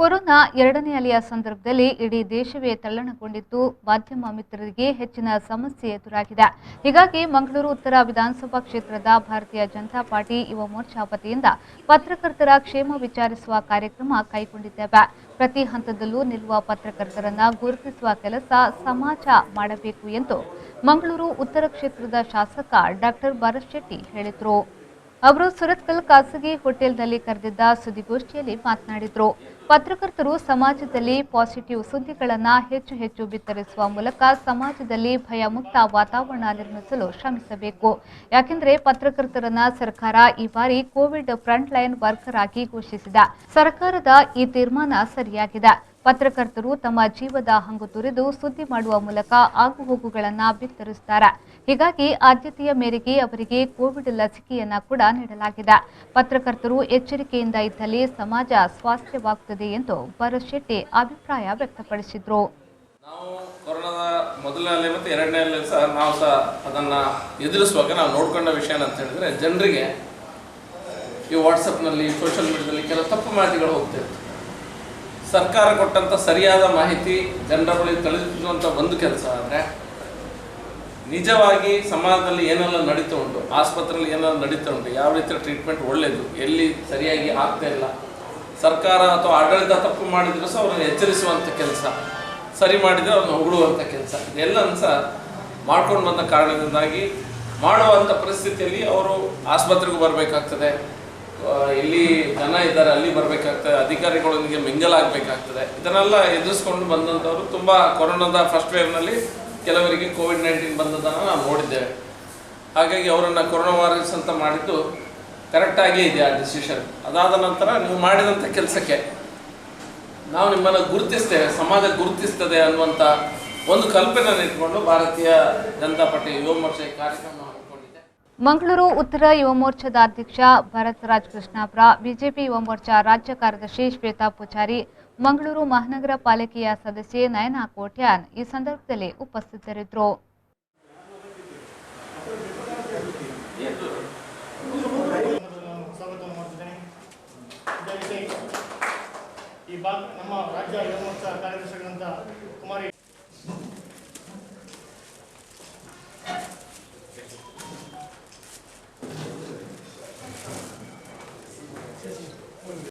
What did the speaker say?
Corona ಎರಡನೇ ಅಲೆಯ ಸಂದರ್ಭದಲ್ಲಿ ಇಡೀ ದೇಶವೇ ತಲ್ಲಣಗೊಂಡಿದ್ದು ಮಾಧ್ಯಮ ಮಿತ್ರರಿಗೆ ಹೆಚ್ಚಿನ ಸಮಸ್ಯೆ ಎದುರಾಗಿದೆ. ಹೀಗಾಗಿ ಮಂಗಳೂರು ಉತ್ತರ ವಿಧಾನಸಭಾ ಕ್ಷೇತ್ರದ ಭಾರತೀಯ ಜನತಾ ಪಾರ್ಟಿ ಯುವ ಮೋರ್ಚಾ ವತಿಯಿಂದ ಪತ್ರಕರ್ತರ ಕ್ಷೇಮ ವಿಚಾರಿಸುವ ಕಾರ್ಯಕ್ರಮ ಕೈಗೊಂಡಿದ್ದೇವೆ. ಪ್ರತಿ ಹಂತದಲ್ಲೂ ನಿಲ್ಲುವ ಪತ್ರಕರ್ತರನ್ನ ಗುರುತಿಸುವ ಕೆಲಸ ಸಮಾಜ ಮಾಡಬೇಕು ಎಂದು ಮಂಗಳೂರು ಉತ್ತರ ಕ್ಷೇತ್ರದ ಶಾಸಕ ಡಾಕ್ಟರ್ ಭರತ್ ಶೆಟ್ಟಿ ಹೇಳಿದರು. ಅವರು ಸುರತ್ಕಲ್ ಖಾಸಗಿ ಹೋಟೆಲ್ನಲ್ಲಿ ಕರೆದಿದ್ದ ಸುದ್ದಿಗೋಷ್ಠಿಯಲ್ಲಿ ಮಾತನಾಡಿದರು. ಪತ್ರಕರ್ತರು ಸಮಾಜದಲ್ಲಿ ಪಾಸಿಟಿವ್ ಸುದ್ದಿಗಳನ್ನು ಹೆಚ್ಚು ಬಿತ್ತರಿಸುವ ಮೂಲಕ ಸಮಾಜದಲ್ಲಿ ಭಯಮುಕ್ತ ವಾತಾವರಣ ನಿರ್ಮಿಸಲು ಶ್ರಮಿಸಬೇಕು. ಯಾಕೆಂದರೆ ಪತ್ರಕರ್ತರನ್ನ ಸರ್ಕಾರ ಈ ಬಾರಿ ಕೋವಿಡ್ ಫ್ರಂಟ್ ಲೈನ್ ವರ್ಕರ್ ಆಗಿ ಘೋಷಿಸಿದೆ. ಸರ್ಕಾರದ ಈ ತೀರ್ಮಾನ ಸರಿಯಾಗಿದೆ. ಪತ್ರಕರ್ತರು ತಮ್ಮ ಜೀವದ ಹಂಗು ತೊರೆದು ಸುದ್ದಿ ಮಾಡುವ ಮೂಲಕ ಆಗುಹೋಗುಗಳನ್ನು ಬಿತ್ತರಿಸುತ್ತಾರೆ. ಹೀಗಾಗಿ ಆದ್ಯತೆಯ ಮೇರೆಗೆ ಅವರಿಗೆ ಕೋವಿಡ್ ಲಸಿಕೆಯನ್ನ ಕೂಡ ನೀಡಲಾಗಿದೆ. ಪತ್ರಕರ್ತರು ಎಚ್ಚರಿಕೆಯಿಂದ ಇದ್ದಲ್ಲಿ ಸಮಾಜ ಸ್ವಾಸ್ಥ್ಯವಾಗುತ್ತದೆ ಎಂದು ಭರತ್ ಶೆಟ್ಟಿ ಅಭಿಪ್ರಾಯ ವ್ಯಕ್ತಪಡಿಸಿದರು. ನಾವು ಕೊರೋನಾದ ಮೊದಲನೇ ಅಲೆ ಮತ್ತು ಎರಡನೇ ಅಲೆ ನಾವು ಸಹ ಅದನ್ನು ಎದುರಿಸುವಾಗ ನಾವು ನೋಡ್ಕೊಂಡ ವಿಷಯ ಅಂತ ಹೇಳಿದ್ರೆ, ಜನರಿಗೆ ಈ ವಾಟ್ಸಪ್ನಲ್ಲಿ ಸೋಷಿಯಲ್ ಮೀಡಿಯಾದಲ್ಲಿ ಕೆಲವು ತಪ್ಪು ಮಾಹಿತಿಗಳು ಹೋಗ್ತಿತ್ತು. ಸರ್ಕಾರ ಕೊಟ್ಟಂಥ ಸರಿಯಾದ ಮಾಹಿತಿ ಜನರ ಬಳಿ ತಲುಪಿಸುವಂಥ ಒಂದು ಕೆಲಸ ಆದರೆ, ನಿಜವಾಗಿ ಸಮಾಜದಲ್ಲಿ ಏನೆಲ್ಲ ನಡೀತಾ ಉಂಟು, ಆಸ್ಪತ್ರೆಯಲ್ಲಿ ಏನೆಲ್ಲ ನಡೀತಾ ಉಂಟು, ಯಾವ ರೀತಿಯ ಟ್ರೀಟ್ಮೆಂಟ್ ಒಳ್ಳೆಯದು, ಎಲ್ಲಿ ಸರಿಯಾಗಿ ಆಗ್ತಾ ಇಲ್ಲ, ಸರ್ಕಾರ ಅಥವಾ ಆಡಳಿತ ತಪ್ಪು ಮಾಡಿದ್ರು ಸಹ ಅವ್ರನ್ನ ಎಚ್ಚರಿಸುವಂಥ ಕೆಲಸ, ಸರಿ ಮಾಡಿದರೆ ಅವ್ರನ್ನ ಹೊಗಳುವಂಥ ಕೆಲಸ, ಇದೆಲ್ಲನೂ ಸಹ ಮಾಡ್ಕೊಂಡು ಬಂದ ಕಾರಣದಿಂದಾಗಿ ಮಾಡುವಂಥ ಪರಿಸ್ಥಿತಿಯಲ್ಲಿ ಅವರು ಆಸ್ಪತ್ರೆಗೂ ಬರಬೇಕಾಗ್ತದೆ, ಎಲ್ಲಿ ಜನ ಇದ್ದಾರೆ ಅಲ್ಲಿ ಬರಬೇಕಾಗ್ತದೆ, ಅಧಿಕಾರಿಗಳೊಂದಿಗೆ ಮಿಂಗಲ್ ಆಗಬೇಕಾಗ್ತದೆ. ಇದನ್ನೆಲ್ಲ ಎದುರಿಸ್ಕೊಂಡು ಬಂದಂಥವರು ತುಂಬ ಕೊರೋನಾದ ಫಸ್ಟ್ ವೇವ್ನಲ್ಲಿ ಕೆಲವರಿಗೆ ಕೋವಿಡ್-19 ಬಂದದನ್ನು ನಾವು ನೋಡಿದ್ದೇವೆ. ಹಾಗಾಗಿ ಅವರನ್ನು ಕೊರೋನಾ ವಾರಿಯರ್ಸ್ ಅಂತ ಮಾಡಿದ್ದು ಕರೆಕ್ಟಾಗೇ ಇದೆ ಆ ಡಿಸಿಷನ್. ಅದಾದ ನಂತರ ನೀವು ಮಾಡಿದಂಥ ಕೆಲಸಕ್ಕೆ ನಾವು ನಿಮ್ಮನ್ನು ಗುರುತಿಸ್ತೇವೆ, ಸಮಾಜ ಗುರುತಿಸ್ತದೆ ಅನ್ನುವಂಥ ಒಂದು ಕಲ್ಪನೆಯನ್ನು ಇಟ್ಕೊಂಡು ಭಾರತೀಯ ಜನತಾ ಪಾರ್ಟಿ ಯುವ ಮೋರ್ಚಾ ಕಾರ್ಯಕ್ರಮ ಹಮ್ಮಿಕೊಂಡಿದೆ. ಮಂಗಳೂರು ಉತ್ತರ ಯುವ ಮೋರ್ಚಾದ ಅಧ್ಯಕ್ಷ ಭರತ್ ರಾಜ್ ಕೃಷ್ಣಾಪುರ, ಬಿಜೆಪಿ ಯುವ ಮೋರ್ಚಾ ರಾಜ್ಯ ಕಾರ್ಯದರ್ಶಿ ಶ್ವೇತಾ ಪೂಜಾರಿ, ಮಂಗಳೂರು ಮಹಾನಗರ ಪಾಲಿಕೆಯ ಸದಸ್ಯೆ ನಯನಾ ಕೋಟ್ಯಾನ್ ಈ ಸಂದರ್ಭದಲ್ಲಿ ಉಪಸ್ಥಿತರಿದ್ದರು. ಈ ಭಾಗ ನಮ್ಮ ರಾಜ್ಯ ಯುವ ಮೋರ್ಚಾ ಕಾರ್ಯದರ್ಶಿಗಳಂತ ಕುಮಾರಿ